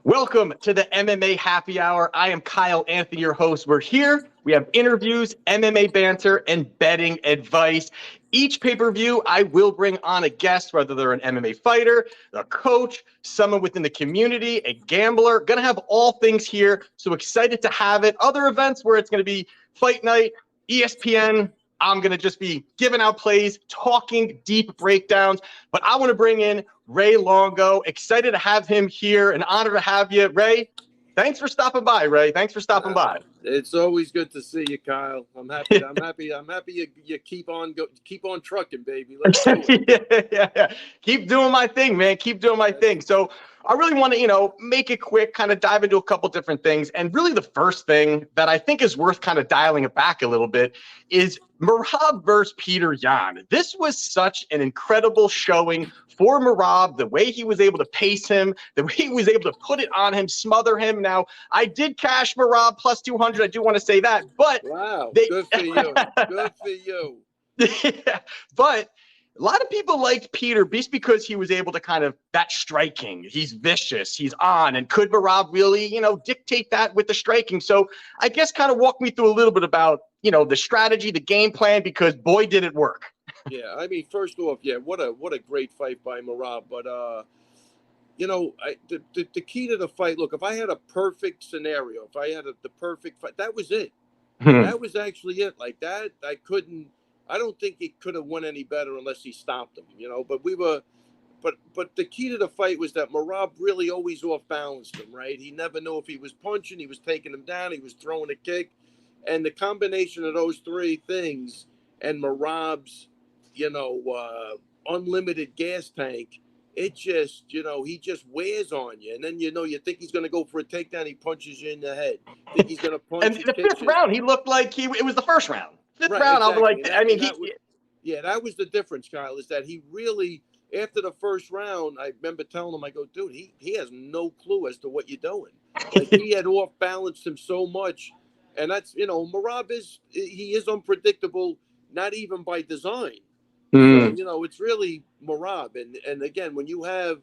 Welcome to the MMA Happy Hour. I am Kyle Anthony, your host. We're here. We have interviews, MMA banter, and betting advice. Each pay-per-view, I will bring on a guest, whether they're an MMA fighter, a coach, someone within the community, a gambler. Going to have all things here. So excited to have it. Other events where it's going to be Fight Night, ESPN. I'm going to just be giving out plays, talking deep breakdowns. But I want to bring in Ray Longo. Excited to have him here. An honor to have you, Ray. Thanks for stopping by, Ray. Thanks for stopping by. It's always good to see you, Kyle. I'm happy. I'm happy you keep on trucking, baby. Let's do it. yeah. Keep doing my thing, man. Keep doing my thing. So I really want to, make it quick, kind of dive into a couple different things. And really the first thing that I think is worth kind of dialing it back a little bit is Merab versus Peter Yan. This was such an incredible showing for Merab, the way he was able to pace him, the way he was able to put it on him, smother him. Now, I did cash Merab plus 200. I do want to say that. But wow, good for you. Good for you. Yeah, but a lot of people liked Peter just because he was able to kind of that striking. He's vicious. He's on. And could Merab really, dictate that with the striking? So I guess kind of walk me through a little bit about, the strategy, the game plan, because boy, did it work. Yeah, I mean, first off, what a great fight by Merab. But, the key to the fight, look, if I had a perfect scenario, if I had the perfect fight, that was it. That was actually it. Like that, I don't think it could have won any better unless he stopped him, but but the key to the fight was that Merab really always off balanced him, right? He never knew if he was punching, he was taking him down, he was throwing a kick. And the combination of those three things and Merab's, unlimited gas tank, it just, he just wears on you. And then, you think he's going to go for a takedown, he punches you in the head. Think he's going to punch and the fifth round, he looked like it was the first round. Fifth round, exactly. I was like, that was the difference, Kyle, is that he really, after the first round, I remember telling him, I go, dude, he has no clue as to what you're doing. Like, he had off balanced him so much. And that's, Merab he is unpredictable, not even by design. So, it's really Merab. And again, when you have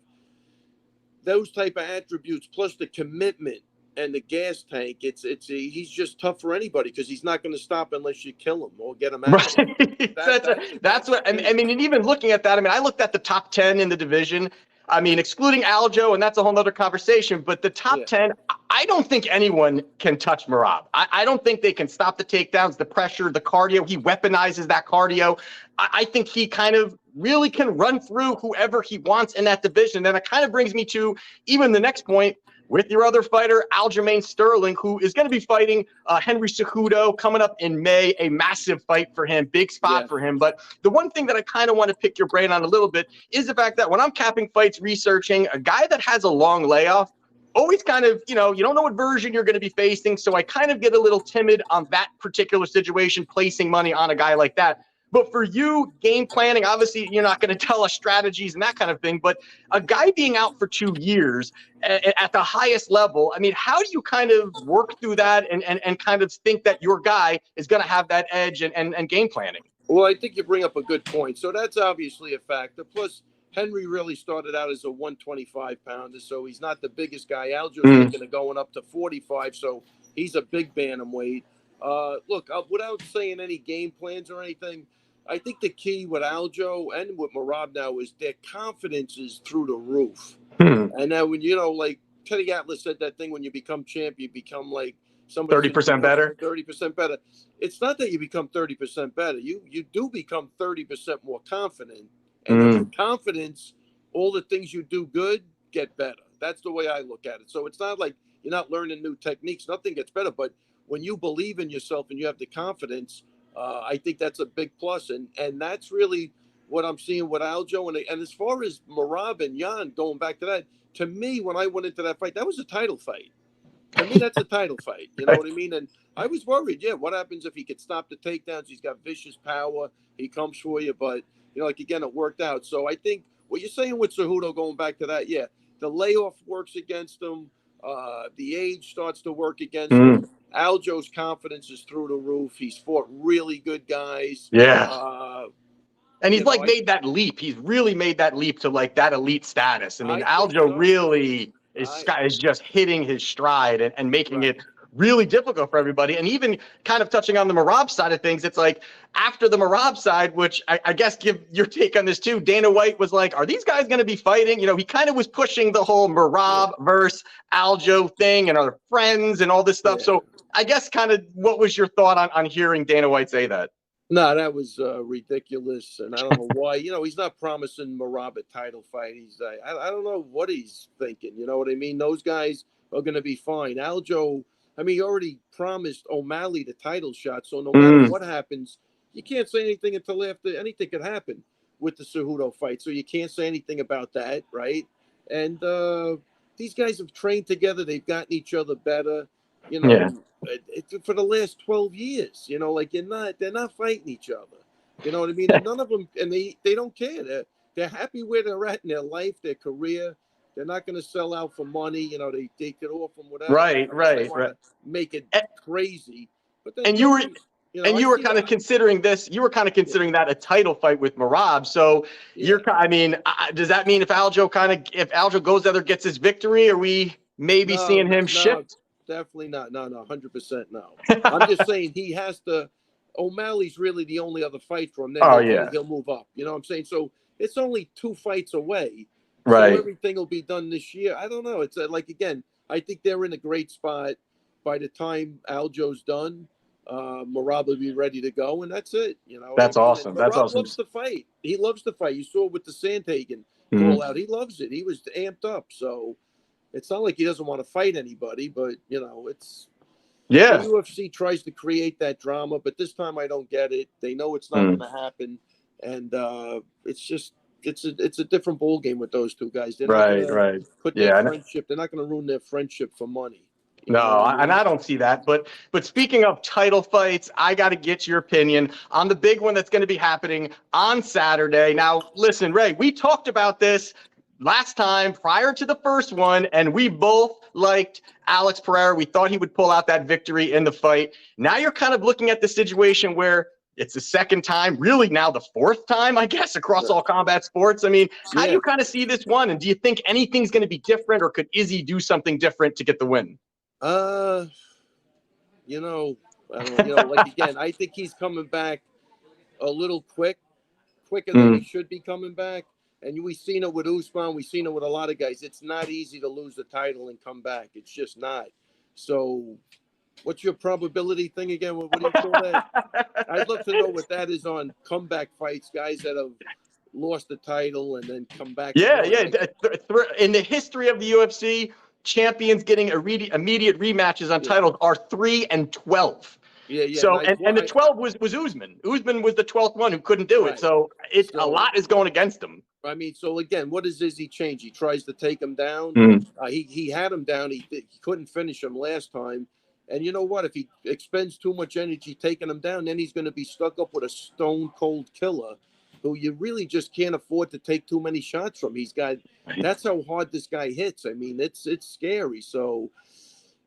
those type of attributes plus the commitment and the gas tank, he's just tough for anybody because he's not going to stop unless you kill him or get him out. Right. That's what I mean. And even looking at that, I looked at the top 10 in the division. Excluding Aljo, and that's a whole other conversation. But the top 10, I don't think anyone can touch Merab. I don't think they can stop the takedowns, the pressure, the cardio. He weaponizes that cardio. I think he kind of really can run through whoever he wants in that division. And it kind of brings me to even the next point with your other fighter, Aljamain Sterling, who is going to be fighting Henry Cejudo coming up in May, a massive fight for him, big spot for him. But the one thing that I kind of want to pick your brain on a little bit is the fact that when I'm capping fights, researching, a guy that has a long layoff, always kind of, you don't know what version you're going to be facing. So I kind of get a little timid on that particular situation, placing money on a guy like that. But for you, game planning, obviously, you're not going to tell us strategies and that kind of thing. But a guy being out for 2 years at the highest level, how do you kind of work through that and kind of think that your guy is going to have that edge and game planning? Well, I think you bring up a good point. So that's obviously a factor. Plus, Henry really started out as a 125-pounder, so he's not the biggest guy. Aljo's thinking of going up to 45, so he's a big bantamweight. Look, without saying any game plans or anything, I think the key with Aljo and with Merab now is their confidence is through the roof. And now when, like Teddy Atlas said that thing, when you become champ, you become like somebody 30% better. 30% better. It's not that you become 30% better. You do become 30% more confident. And with confidence, all the things you do good get better. That's the way I look at it. So it's not like you're not learning new techniques. Nothing gets better. But when you believe in yourself and you have the confidence, I think that's a big plus. And that's really what I'm seeing with Aljo. And as far as Merab and Yan, going back to that, to me, when I went into that fight, that was a title fight. To me, that's a title fight. You know what I mean? And I was worried. Yeah, what happens if he could stop the takedowns? He's got vicious power. He comes for you. But, again, it worked out. So I think what you're saying with Cejudo, going back to that, the layoff works against him. The age starts to work against him. Aljo's confidence is through the roof. He's fought really good guys. And he's made that leap. He's really made that leap to that elite status. Aljo really Scott is just hitting his stride and making it really difficult for everybody. And even kind of touching on the Merab side of things, it's like after the Merab side, which I guess give your take on this too, Dana White was like, are these guys going to be fighting? He kind of was pushing the whole Merab versus Aljo thing and our friends and all this stuff. So I guess kind of what was your thought on hearing Dana White say that? No, that was ridiculous, and I don't know why. He's not promising Merab a title fight. He's I don't know what he's thinking. You know what I mean? Those guys are going to be fine. Aljo, he already promised O'Malley the title shot, so no matter what happens, you can't say anything until after anything could happen with the Cejudo fight. So you can't say anything about that, right? And these guys have trained together. They've gotten each other better. For the last 12 years, they're not fighting each other. You know what I mean? And none of them, and they don't care. They're happy where they're at in their life, their career. They're not going to sell out for money. They take it off from whatever. Right. Make it crazy. But then, and you were kind of considering this. You were kind of considering that a title fight with Merab. So does that mean if Aljo goes there, gets his victory, are we maybe seeing him shift? Definitely not. No, 100% no. I'm just saying he has to. O'Malley's really the only other fight for him. Then he'll move up. You know what I'm saying? So it's only 2 fights away. Right. So everything will be done this year. I don't know. It's again, I think they're in a great spot. By the time Aljo's done, Merab will be ready to go, and that's it. That's awesome. That's awesome. Loves to fight. He loves to fight. You saw with the Sandhagen call out. He loves it. He was amped up. So it's not like he doesn't want to fight anybody, but it's the UFC tries to create that drama, but this time I don't get it. They know it's not going to happen, and it's a different ball game with those two guys. They're not gonna put their friendship. They're not going to ruin their friendship for money. And I don't see that. But speaking of title fights, I got to get your opinion on the big one that's going to be happening on Saturday. Now, listen, Ray, we talked about this last time prior to the first one, and we both liked Alex Pereira. We thought he would pull out that victory in the fight. Now you're kind of looking at the situation where it's the second time, really now the fourth time, I guess, across all combat sports. How do you kind of see this one? And do you think anything's going to be different, or could Izzy do something different to get the win? I don't know. Again, I think he's coming back a little quicker than he should be coming back. And we've seen it with Usman. We've seen it with a lot of guys. It's not easy to lose the title and come back. It's just not. So what's your probability thing again? What do you call that? I'd love to know what that is on comeback fights, guys that have lost the title and then come back. In the history of the UFC, champions getting immediate rematches on titles are 3 and 12. So and the 12 was Usman. Usman was the 12th one who couldn't do it. So a lot is going against him. So again, what does Izzy change? He tries to take him down. He had him down. He couldn't finish him last time. And you know what? If he expends too much energy taking him down, then he's going to be stuck up with a stone cold killer who you really just can't afford to take too many shots from. That's how hard this guy hits. It's scary. So,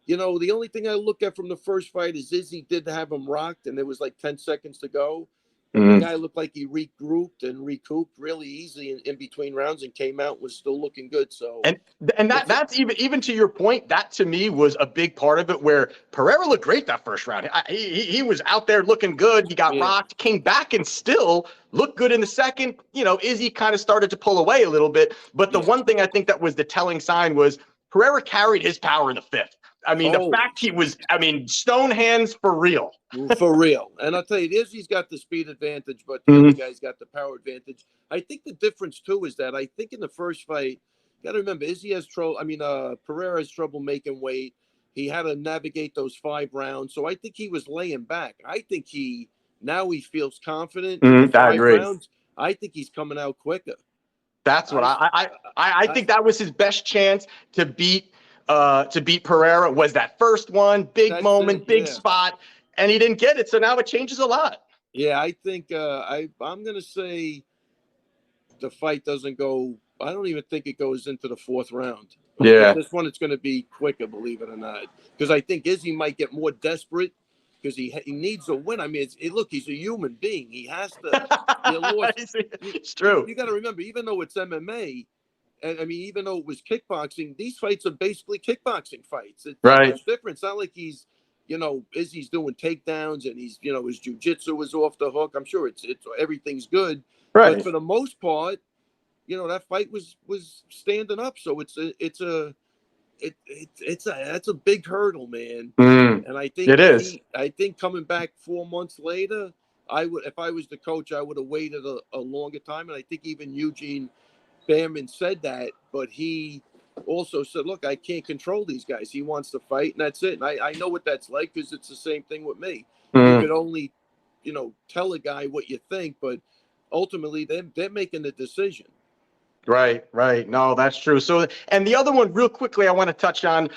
the only thing I look at from the first fight is Izzy did have him rocked, and there was like 10 seconds to go. The guy looked like he regrouped and recouped really easy in between rounds and came out, was still looking good. So that's even to your point, that to me was a big part of it, where Pereira looked great that first round. He was out there looking good. He got rocked, came back and still looked good in the second. Izzy kind of started to pull away a little bit. But the one thing I think that was the telling sign was Pereira carried his power in the fifth. The fact he was, stone hands for real. For real. And I'll tell you, Izzy's got the speed advantage, but the other guy's got the power advantage. I think the difference, too, is that I think in the first fight, you got to remember, Izzy has trouble. Pereira has trouble making weight. He had to navigate those 5 rounds. So I think he was laying back. I think now he feels confident. I agree. Rounds, I think he's coming out quicker. That's what I think that was his best chance to beat Pereira, was that first one, big moment, big spot, and he didn't get it. So now it changes a lot. Yeah, I think I'm going to say the fight doesn't go. I don't even think it goes into the 4th round. Yeah. This one, it's going to be quicker, believe it or not, because I think Izzy might get more desperate because he needs a win. Look, he's a human being. He has to. It's true. You got to remember, even though it's MMA, And I mean, even though it was kickboxing, these fights are basically kickboxing fights. It's not Right. much different. It's not like he's, Izzy's doing takedowns and he's, his jujitsu was off the hook. I'm sure it's everything's good, Right. but for the most part, that fight was standing up. So that's a big hurdle, man. And I think it is. I think coming back 4 months later, if I was the coach, I would have waited a longer time. And I think even Eugene Bareman said that, but he also said, look, I can't control these guys. He wants to fight, and that's it. And I know what that's like, because it's the same thing with me. You could only, tell a guy what you think, but ultimately they're making the decision. Right. No, that's true. So, and the other one real quickly I want to touch on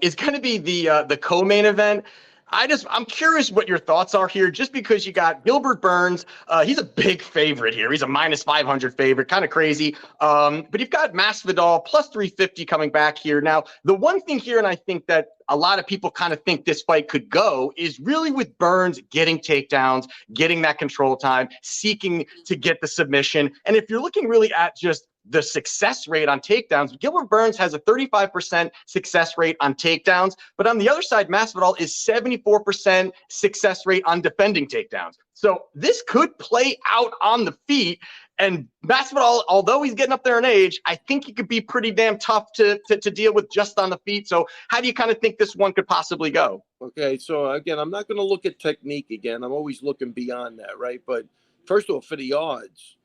is going to be the co-main event. I'm curious what your thoughts are here, just because you got Gilbert Burns. He's a big favorite here. He's a minus 500 favorite, kind of crazy. But you've got Masvidal plus 350 coming back here. Now, the one thing here, and I think that a lot of people kind of think this fight could go, is really with Burns getting takedowns, getting that control time, seeking to get the submission. And if you're looking really at just the success rate on takedowns, Gilbert Burns has a 35% success rate on takedowns. But on the other side, Masvidal is 74% success rate on defending takedowns. So this could play out on the feet. And Masvidal, although he's getting up there in age, I think he could be pretty damn tough to deal with just on the feet. So how do you kind of think this one could possibly go? Okay, so again, I'm not going to look at technique again. I'm always looking beyond that, right? But first of all, for the odds,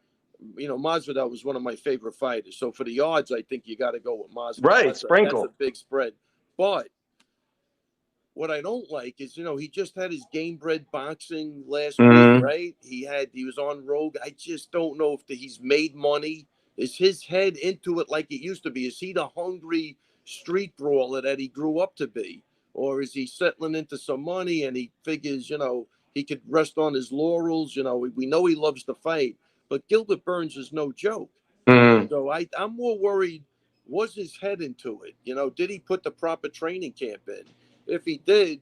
Masvidal was one of my favorite fighters. So for the odds, I think you got to go with Masvidal. Right, sprinkle. That's a big spread. But what I don't like is, he just had his game bred boxing last week, right? He was on Rogue. I just don't know if he's made money. Is his head into it like it used to be? Is he the hungry street brawler that he grew up to be? Or is he settling into some money and he figures, he could rest on his laurels? We know he loves to fight. But Gilbert Burns is no joke. So I'm more worried, was his head into it? Did he put the proper training camp in? If he did,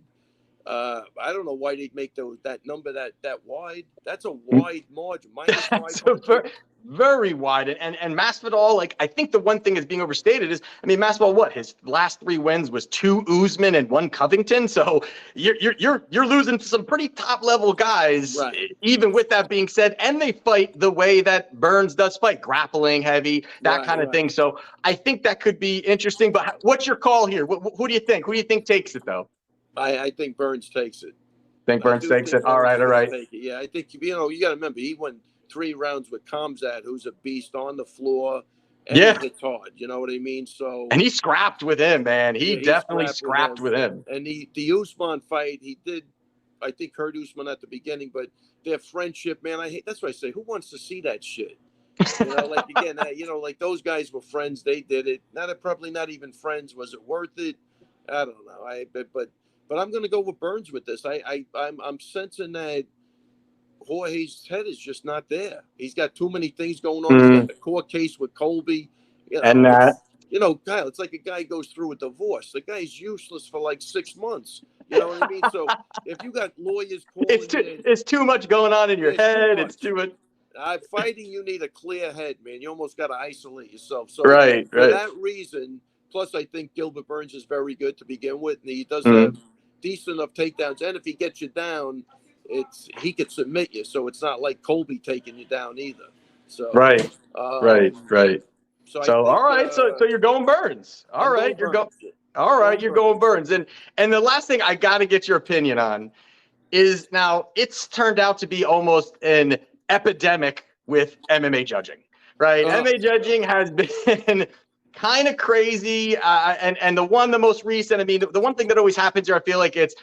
I don't know why they'd make that number that wide. That's a wide margin. Minus 500. Very wide. And Masvidal, like, I think the one thing is being overstated is, Masvidal, his last 3 wins was 2 Usman and 1 Covington. So you're losing to some pretty top level guys, right? Even with that being said, and they fight the way that Burns does fight, grappling heavy, that kind of thing. So I think that could be interesting. But what's your call here? Who do you think? Who do you think takes it, though? I think Burns takes it. Burns takes it. All right. Yeah, I think, you got to remember, he won 3 rounds with Kamzat, who's a beast on the floor. And he hits hard. You know what I mean? So, and he scrapped with him, man. He definitely scrapped with him. And the Usman fight, he did, I think, hurt Usman at the beginning, but their friendship, man, that's what I say. Who wants to see that shit? Like, again, like those guys were friends. They did it. Probably not even friends. Was it worth it? I don't know. But I'm going to go with Burns with this. I'm sensing that Jorge's head is just not there. He's got too many things going on. He's got the court case with Colby. And that. Kyle, it's like a guy goes through a divorce. The guy's useless for like 6 months. You know what I mean? So if you got lawyers calling it's too much going on in your head. It's too much. Fighting, you need a clear head, man. You almost got to isolate yourself. So for that reason, plus I think Gilbert Burns is very good to begin with, and he does have decent enough takedowns. And if he gets you down, he could submit you. So it's not like Colby taking you down either. So right. So all right. So you're going Burns. All right, you're going Burns. And the last thing I got to get your opinion on is, now it's turned out to be almost an epidemic with MMA judging, right? MMA judging has been kind of crazy. And the most recent, the one thing that always happens here, I feel like it's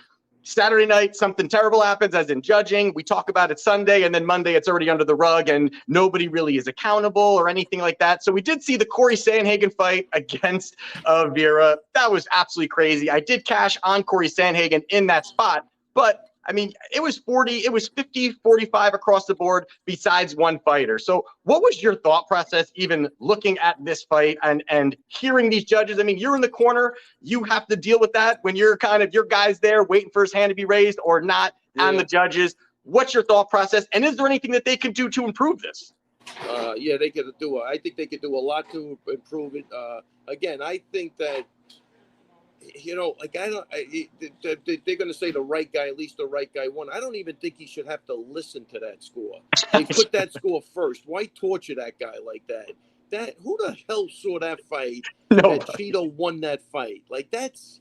Saturday night, something terrible happens, as in judging. We talk about it Sunday, and then Monday it's already under the rug, and nobody really is accountable or anything like that. So we did see the Corey Sandhagen fight against Vera. That was absolutely crazy. I did cash on Corey Sandhagen in that spot, but it was 50-45 across the board besides one fighter. So what was your thought process even looking at this fight and hearing these judges? You're in the corner. You have to deal with that when you're your guy's there waiting for his hand to be raised or not on the judges. What's your thought process? And is there anything that they can do to improve this? Yeah, they could do. I think they could do a lot to improve it. Again, I think that like I don't. They're going to say the right guy, at least the right guy won. I don't even think he should have to listen to that score. They put that score first. Why torture that guy like that? Who the hell saw that fight? No. That Cheeto won that fight. Like that's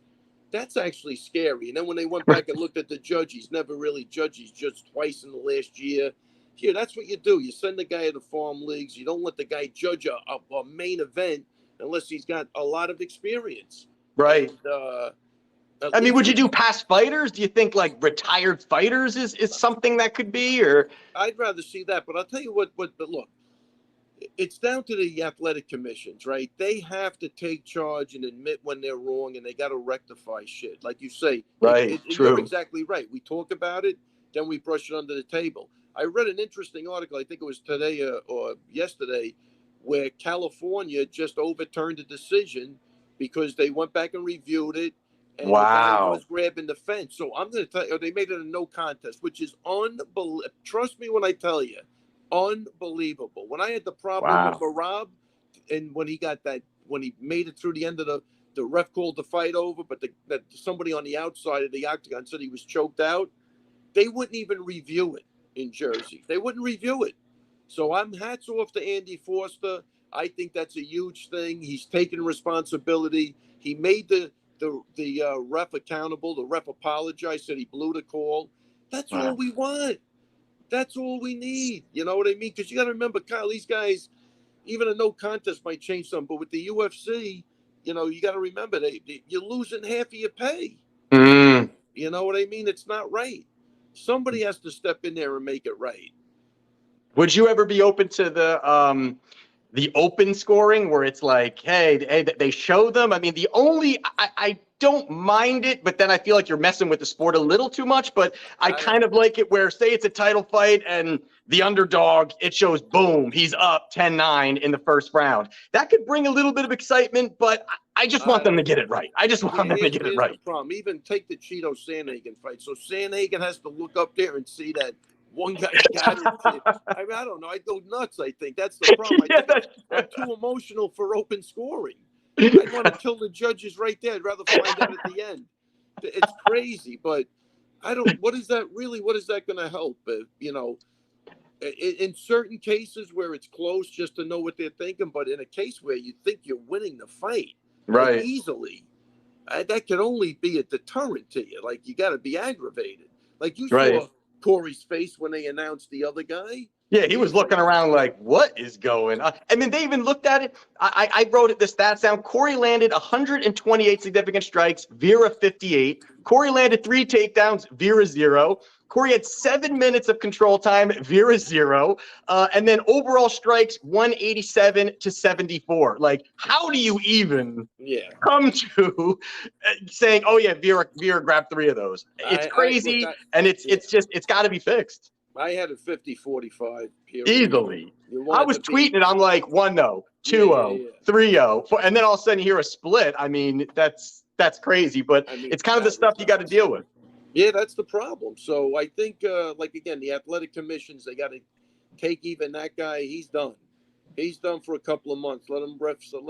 actually scary. And then when they went back and looked at the judge, he's never really judged. He's judged twice in the last year. Here, that's what you do. You send the guy to the farm leagues. You don't let the guy judge a main event unless he's got a lot of experience. Right. And, I mean, would you do past fighters? Do you think like retired fighters is something that could be, or? I'd rather see that, but I'll tell you what, but look, it's down to the athletic commissions, right? They have to take charge and admit when they're wrong, and they got to rectify shit. Like you say, right? True. You're exactly right. We talk about it, then we brush it under the table. I read an interesting article, I think it was today or yesterday, where California just overturned a decision because they went back and reviewed it, and the guy was grabbing the fence. So I'm going to tell you, they made it a no contest, which is unbelievable. Trust me when I tell you, unbelievable. When I had the problem with Marab, and when he made it through the end of the ref called the fight over, but that somebody on the outside of the octagon said he was choked out, they wouldn't even review it in Jersey. They wouldn't review it. So I'm hats off to Andy Foster. I think that's a huge thing. He's taken responsibility. He made the ref accountable. The ref apologized, said he blew the call. That's all we want. That's all we need. You know what I mean? Because you got to remember, Kyle, these guys, even a no contest might change something. But with the UFC, you got to remember, you're losing half of your pay. Mm. You know what I mean? It's not right. Somebody has to step in there and make it right. Would you ever be open to the open scoring where it's like, hey, they show them? I mean, I don't mind it, but then I feel like you're messing with the sport a little too much. But I kind of like it where, say it's a title fight and the underdog, it shows, boom, he's up 10-9 in the first round. That could bring a little bit of excitement, but I just want them to get it right. I just want them to get it right. The problem. Even take the Cheeto Sandhagen fight. So Sandhagen has to look up there and see that one guy got it. I mean, I don't know. I'd go nuts, I think. That's the problem. I'm too emotional for open scoring. I want to kill the judges right there. I'd rather find out at the end. It's crazy, but what is that going to help? In certain cases where it's close, just to know what they're thinking, but in a case where you think you're winning the fight right easily, that can only be a deterrent to you. Like, you got to be aggravated. Like you saw Corey's face when they announced the other guy. Yeah, he was looking around like, what is going on? I mean, they even looked at it. I wrote the stats down. Corey landed 128 significant strikes, Vera 58. Corey landed 3 takedowns, Vera 0. Corey had 7 minutes of control time, Vera 0. And then overall strikes, 187 to 74. Like, how do you even come to saying, oh, yeah, Vera grabbed 3 of those? It's crazy, and it's got to be fixed. I had a 50-45. Easily. I was tweeting it. I'm like 1-0, 2-0, 3-0. And then all of a sudden you hear a split. I mean, that's crazy, but it's kind of the stuff you got to deal with. Yeah, that's the problem. So I think, again, the athletic commissions, they got to take even that guy. He's done. He's done for a couple of months. Let him judge some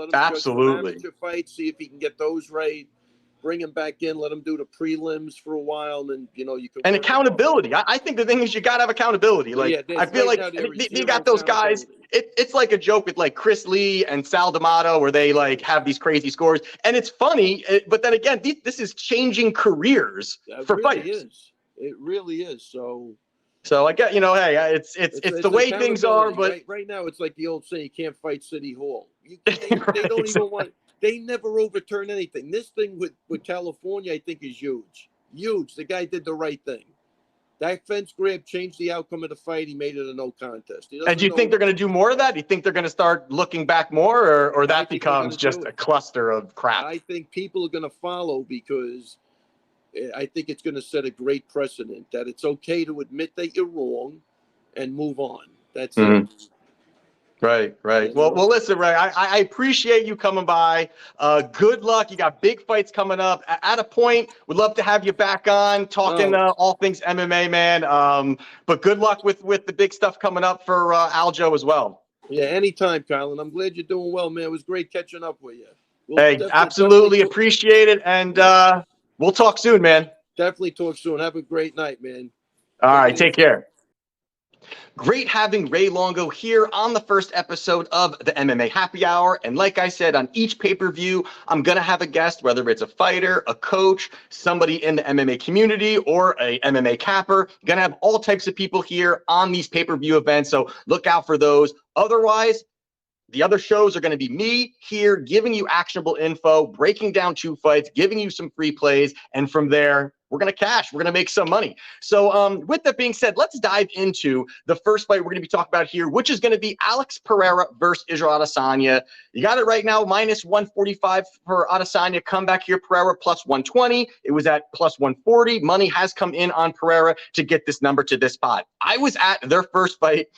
amateur fights, see if he can get those right. Bring him back in, let him do the prelims for a while, and then you can. And accountability. I think the thing is you gotta have accountability. Like I feel like they got those guys. It's like a joke with like Chris Lee and Sal D'Amato where they like have these crazy scores, and it's funny. But then again, this is changing careers for fighters. It really is. So I get, hey, it's the way things are. But right now, it's like the old saying: you can't fight City Hall. They don't even want. They never overturn anything. This thing with California, I think, is huge. Huge. The guy did the right thing. That fence grab changed the outcome of the fight. He made it a no contest. And do you think they're going to do more of that? Do you think they're going to start looking back more, or that becomes just a cluster of crap? I think people are going to follow because I think it's going to set a great precedent that it's okay to admit that you're wrong and move on. That's it. Right. Well, listen, Ray, I appreciate you coming by. Good luck. You got big fights coming up. At a point, we'd love to have you back on talking all things MMA, man. But good luck with the big stuff coming up for Aljo as well. Yeah, anytime, Kyle. And I'm glad you're doing well, man. It was great catching up with you. Hey, absolutely appreciate it. And we'll talk soon, man. Definitely talk soon. Have a great night, man. All right, take care. Great having Ray Longo here on the first episode of the MMA Happy Hour. And like I said, on each pay-per-view, I'm going to have a guest, whether it's a fighter, a coach, somebody in the MMA community, or a MMA capper. Going to have all types of people here on these pay-per-view events. So look out for those. Otherwise, the other shows are going to be me here giving you actionable info, breaking down 2 fights, giving you some free plays. And from there, we're going to cash. We're going to make some money. So with that being said, let's dive into the first fight we're going to be talking about here, which is going to be Alex Pereira versus Israel Adesanya. You got it right now, minus 145 for Adesanya. Come back here, Pereira, plus 120. It was at plus 140. Money has come in on Pereira to get this number to this spot. I was at their first fight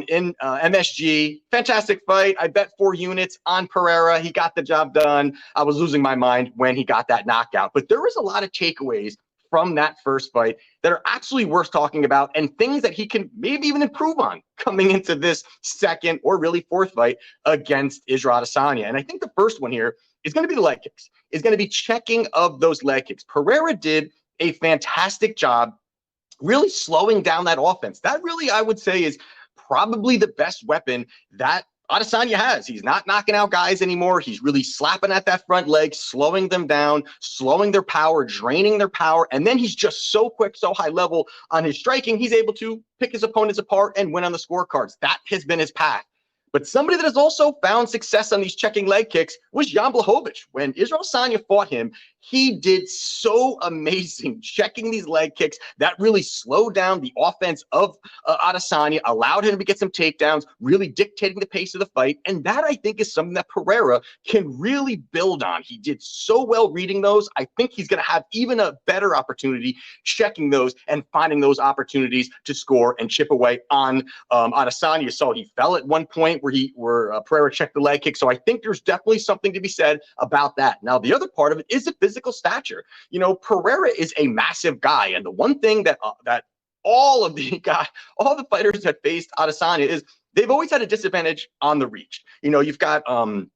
in MSG. Fantastic fight. I bet 4 units on Pereira. He got the job done. I was losing my mind when he got that knockout. But there was a lot of takeaways from that first fight that are actually worth talking about and things that he can maybe even improve on coming into this second or really fourth fight against Israel Adesanya. And I think the first one here is going to be the leg kicks, is going to be checking of those leg kicks. Pereira did a fantastic job really slowing down that offense. That really, I would say, is probably the best weapon that Adesanya has. He's not knocking out guys anymore. He's really slapping at that front leg, slowing them down, slowing their power, draining their power. And then he's just so quick, so high level on his striking. He's able to pick his opponents apart and win on the scorecards. That has been his path. But somebody that has also found success on these checking leg kicks was Jan Blachowicz. When Israel Adesanya fought him, he did so amazing checking these leg kicks that really slowed down the offense of Adesanya, allowed him to get some takedowns, really dictating the pace of the fight. And that, I think, is something that Pereira can really build on. He did so well reading those. I think he's going to have even a better opportunity checking those and finding those opportunities to score and chip away on Adesanya. So he fell at one point where Pereira checked the leg kick. So I think there's definitely something to be said about that. Now, the other part of it is the physical stature. You know, Pereira is a massive guy. And the one thing that all the fighters that faced Adesanya is they've always had a disadvantage on the reach. You know, you've got Kelvin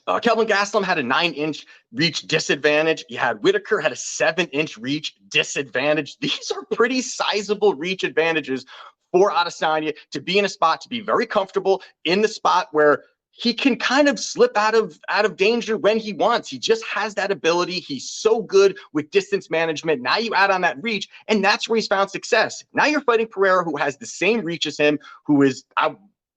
Gastelum had a 9-inch reach disadvantage. You had Whitaker had a 7-inch reach disadvantage. These are pretty sizable reach advantages for Adesanya to be in a spot, to be very comfortable in the spot where he can kind of slip out of danger when he wants. He just has that ability. He's so good with distance management. Now you add on that reach, and that's where he's found success. Now you're fighting Pereira, who has the same reach as him, who is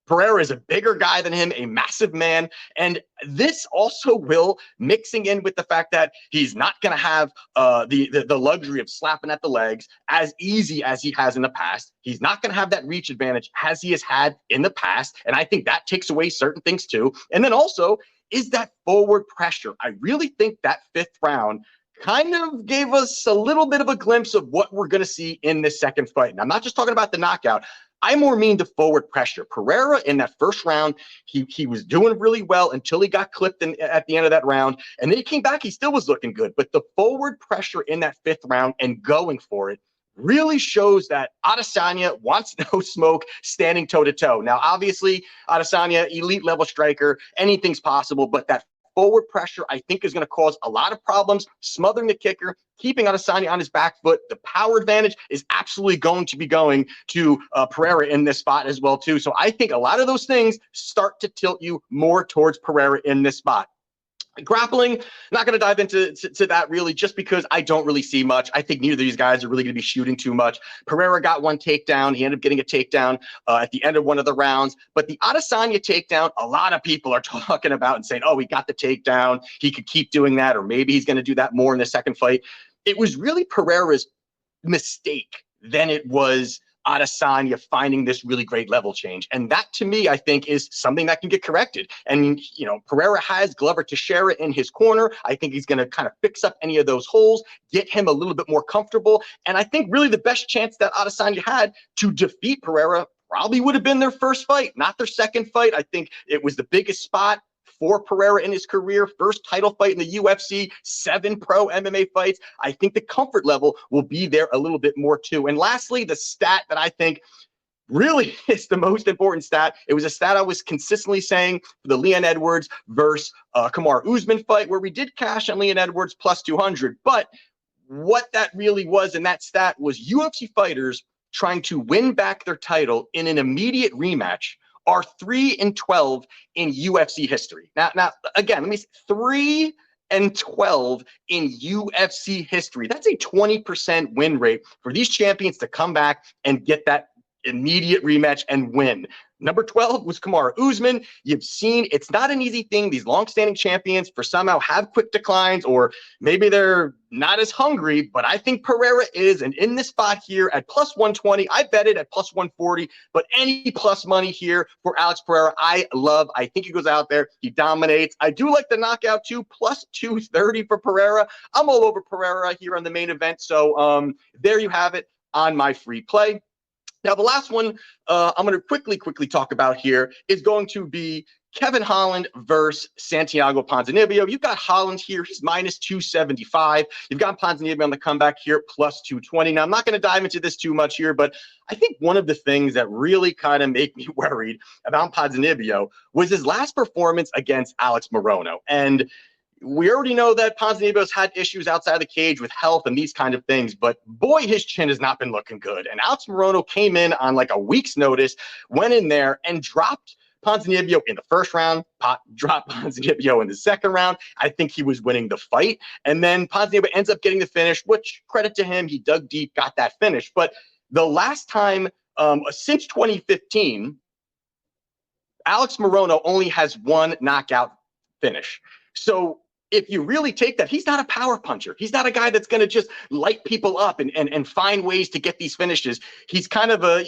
Pereira is a bigger guy than him, a massive man. And this also will, mixing in with the fact that he's not going to have the luxury of slapping at the legs as easy as he has in the past. He's not going to have that reach advantage as he has had in the past. And I think that takes away certain things too. And then also is that forward pressure. I really think that 5th round kind of gave us a little bit of a glimpse of what we're going to see in this second fight. And I'm not just talking about the knockout. I more mean the forward pressure. Pereira in that first round, he was doing really well until he got clipped at the end of that round. And then he came back, he still was looking good. But the forward pressure in that 5th round and going for it really shows that Adesanya wants no smoke standing toe-to-toe. Now, obviously, Adesanya, elite level striker, anything's possible, but that forward pressure, I think, is going to cause a lot of problems, smothering the kicker, keeping Adesanya on his back foot. The power advantage is absolutely going to be going to Pereira in this spot as well, too. So I think a lot of those things start to tilt you more towards Pereira in this spot. Grappling, not going to dive into that really, just because I don't really see much. I think neither of these guys are really going to be shooting too much. Pereira got one takedown. He ended up getting a takedown at the end of one of the rounds. But the Adesanya takedown, a lot of people are talking about and saying, oh, he got the takedown. He could keep doing that, or maybe he's going to do that more in the second fight. It was really Pereira's mistake than it was Adesanya finding this really great level change. And that, to me, I think is something that can get corrected. And, you know, Pereira has Glover Teixeira in his corner. I think he's going to kind of fix up any of those holes, get him a little bit more comfortable. And I think really the best chance that Adesanya had to defeat Pereira probably would have been their first fight, not their second fight. I think it was the biggest spot for Pereira in his career, first title fight in the UFC, 7 pro MMA fights. I think the comfort level will be there a little bit more too. And lastly, the stat that I think really is the most important stat. It was a stat I was consistently saying for the Leon Edwards versus Kamaru Usman fight, where we did cash on Leon Edwards plus 200. But what that really was in that stat was UFC fighters trying to win back their title in an immediate rematch are 3-12 in UFC history. Now, again, let me say 3-12 in UFC history. That's a 20% win rate for these champions to come back and get that immediate rematch and win. Number 12 was Kamaru Usman. You've seen it's not an easy thing. These longstanding champions for somehow have quick declines, or maybe they're not as hungry, but I think Pereira is. And in this spot here at plus 120, I bet it at plus 140, but any plus money here for Alex Pereira, I love. I think he goes out there, he dominates. I do like the knockout too, plus 230 for Pereira. I'm all over Pereira here on the main event. So there you have it on my free play. Now, the last one I'm going to quickly talk about here is going to be Kevin Holland versus Santiago Ponzanibio. You've got Holland here. He's minus 275. You've got Ponzanibio on the comeback here, plus 220. Now, I'm not going to dive into this too much here, but I think one of the things that really kind of make me worried about Ponzanibio was his last performance against Alex Morono. And we already know that Ponzanibio's had issues outside the cage with health and these kind of things, but boy, his chin has not been looking good. And Alex Morono came in on like a week's notice, went in there and dropped Ponzanibio in the first round, dropped Ponzanibio in the second round. I think he was winning the fight. And then Ponzanibio ends up getting the finish, which credit to him, he dug deep, got that finish. But the last time since 2015, Alex Morono only has one knockout finish. So if you really take that, he's not a power puncher. He's not a guy that's going to just light people up and find ways to get these finishes. He's kind of a,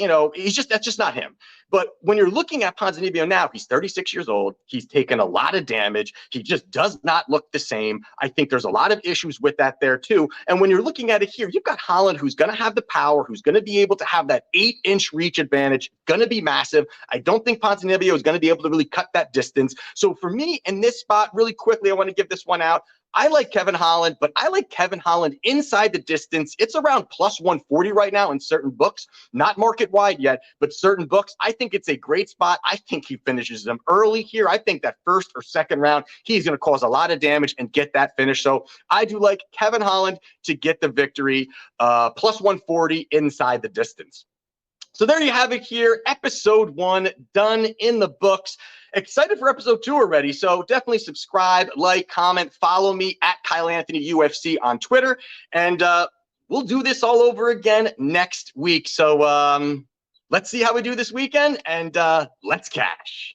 that's just not him. But when you're looking at Ponzanibio now, he's 36 years old. He's taken a lot of damage. He just does not look the same. I think there's a lot of issues with that there too. And when you're looking at it here, you've got Holland, who's going to have the power, who's going to be able to have that 8-inch reach advantage, going to be massive. I don't think Ponzanibio is going to be able to really cut that distance. So for me in this spot, really quickly, I want to give this one out. I like Kevin Holland, but I like Kevin Holland inside the distance. It's around plus 140 right now in certain books, not market wide yet, but certain books. I think it's a great spot. I think he finishes them early here. I think that first or second round, he's going to cause a lot of damage and get that finish. So I do like Kevin Holland to get the victory, plus 140 inside the distance. So there you have it here. Episode 1 done in the books. Excited for episode 2 already. So definitely subscribe, like, comment, follow me at Kyle Anthony UFC on Twitter. And we'll do this all over again next week. So let's see how we do this weekend, and let's cash.